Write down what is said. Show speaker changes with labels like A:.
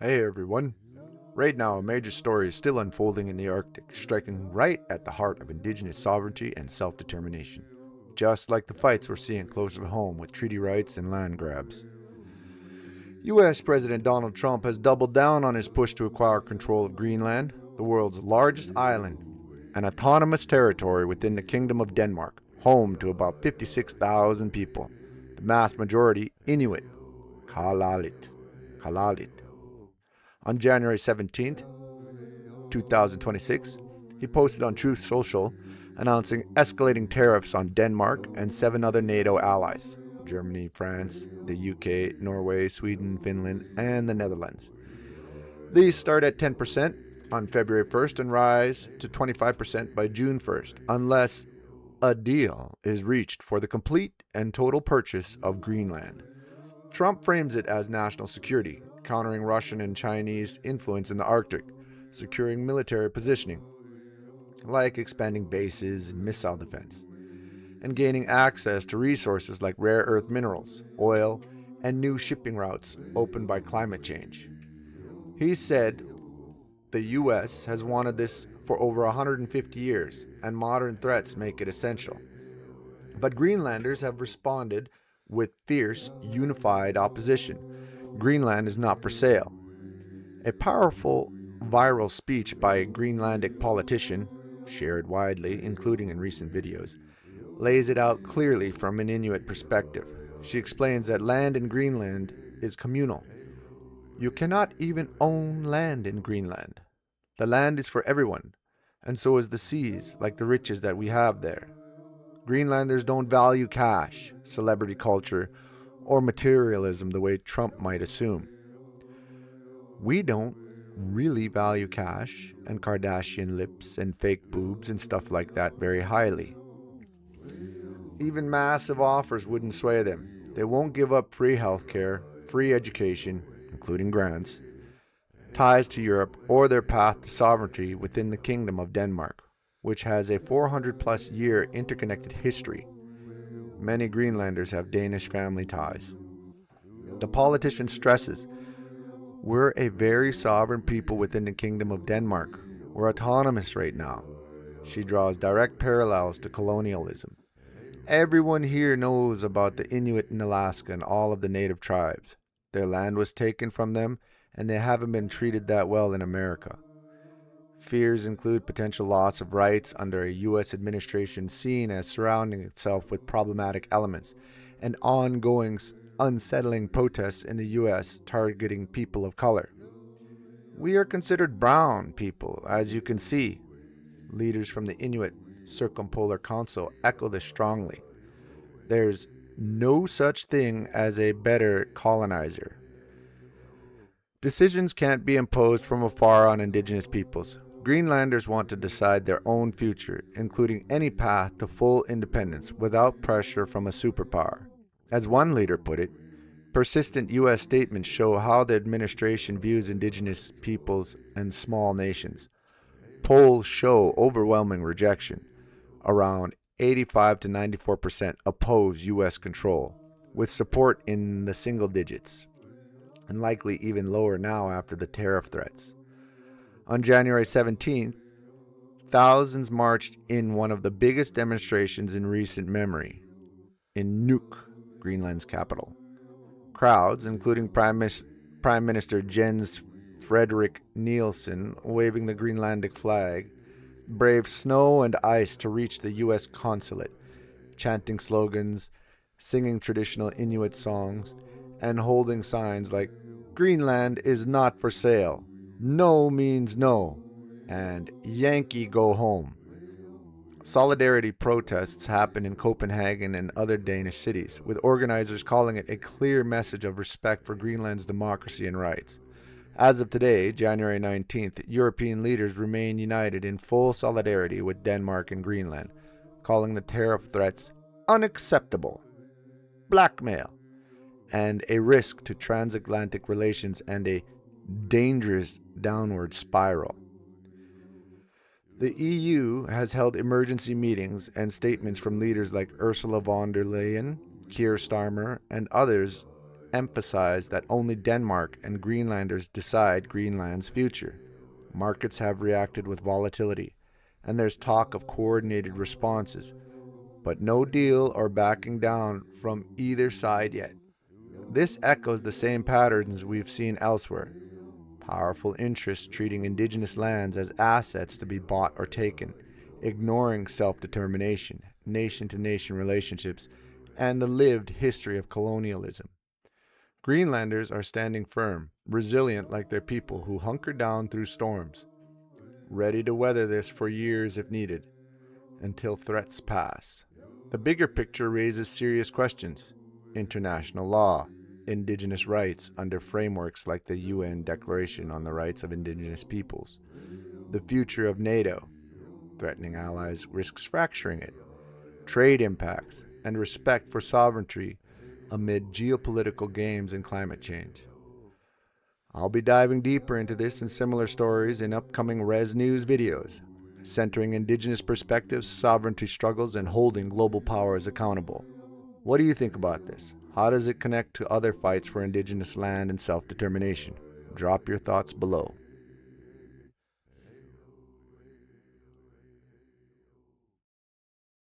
A: Hey everyone. Right now, a major story is still unfolding in the Arctic, striking right at the heart of indigenous sovereignty and self determination. Just like the fights we're seeing closer to home with treaty rights and land grabs. US President Donald Trump has doubled down on his push to acquire control of Greenland, the world's largest island, an autonomous territory within the Kingdom of Denmark, home to about 56,000 people, the vast majority Inuit, Kalalit. Kalalit. On January 17th, 2026, he posted on Truth Social announcing escalating tariffs on Denmark and 7 other NATO allies: Germany, France, the UK, Norway, Sweden, Finland, and the Netherlands. These start at 10% on February 1st and rise to 25% by June 1st, unless a deal is reached for the complete and total purchase of Greenland. Trump frames it as national security, countering Russian and Chinese influence in the Arctic, securing military positioning, like expanding bases and missile defense, and gaining access to resources like rare earth minerals, oil, and new shipping routes opened by climate change. He said the US has wanted this for over 150 years, and modern threats make it essential. But Greenlanders have responded with fierce, unified opposition. Greenland is not for sale. A powerful viral speech by a Greenlandic politician, shared widely, including in recent videos, lays it out clearly from an Inuit perspective. She explains that land in Greenland is communal. You cannot even own land in Greenland. The land is for everyone, and so is the seas, like the riches that we have there. Greenlanders don't value cash, celebrity culture, or materialism the way Trump might assume. We don't really value cash and Kardashian lips and fake boobs and stuff like that very highly. Even massive offers wouldn't sway them. They won't give up free healthcare, free education, including grants, ties to Europe, or their path to sovereignty within the Kingdom of Denmark, which has a 400 plus year interconnected history. Many Greenlanders have Danish family ties. The politician stresses, we're a very sovereign people within the Kingdom of Denmark. We're autonomous right now. She draws direct parallels to colonialism. Everyone here knows about the Inuit in Alaska and all of the native tribes. Their land was taken from them, and they haven't been treated that well in America. Fears include potential loss of rights under a U.S. administration seen as surrounding itself with problematic elements, and ongoing unsettling protests in the U.S. targeting people of color. We are considered brown people, as you can see. Leaders from the Inuit Circumpolar Council echo this strongly. There's no such thing as a better colonizer. Decisions can't be imposed from afar on indigenous peoples. Greenlanders want to decide their own future, including any path to full independence without pressure from a superpower. As one leader put it, persistent U.S. statements show how the administration views indigenous peoples and small nations. Polls show overwhelming rejection. Around 85 to 94% oppose U.S. control, with support in the single digits, and likely even lower now after the tariff threats. On January 17th, thousands marched in one of the biggest demonstrations in recent memory, in Nuuk, Greenland's capital. Crowds, including Prime Minister Jens Frederik Nielsen waving the Greenlandic flag, braved snow and ice to reach the U.S. consulate, chanting slogans, singing traditional Inuit songs, and holding signs like, "Greenland is not for sale," "No means no," and "Yankee go home." Solidarity protests happen in Copenhagen and other Danish cities, with organizers calling it a clear message of respect for Greenland's democracy and rights. As of today, January 19th, European leaders remain united in full solidarity with Denmark and Greenland, calling the tariff threats unacceptable, blackmail, and a risk to transatlantic relations and a dangerous downward spiral. The EU has held emergency meetings, and statements from leaders like Ursula von der Leyen, Keir Starmer, and others emphasize that only Denmark and Greenlanders decide Greenland's future. Markets have reacted with volatility, and there's talk of coordinated responses, but no deal or backing down from either side yet. This echoes the same patterns we've seen elsewhere. Powerful interests treating indigenous lands as assets to be bought or taken, ignoring self-determination, nation-to-nation relationships, and the lived history of colonialism. Greenlanders are standing firm, resilient like their people who hunker down through storms, ready to weather this for years if needed, until threats pass. The bigger picture raises serious questions: international law, indigenous rights under frameworks like the UN Declaration on the Rights of Indigenous Peoples, the future of NATO, threatening allies risks fracturing it, trade impacts, and respect for sovereignty amid geopolitical games and climate change. I'll be diving deeper into this and similar stories in upcoming Rez Newz videos, centering indigenous perspectives, sovereignty struggles, and holding global powers accountable. What do you think about this? How does it connect to other fights for indigenous land and self-determination? Drop your thoughts below.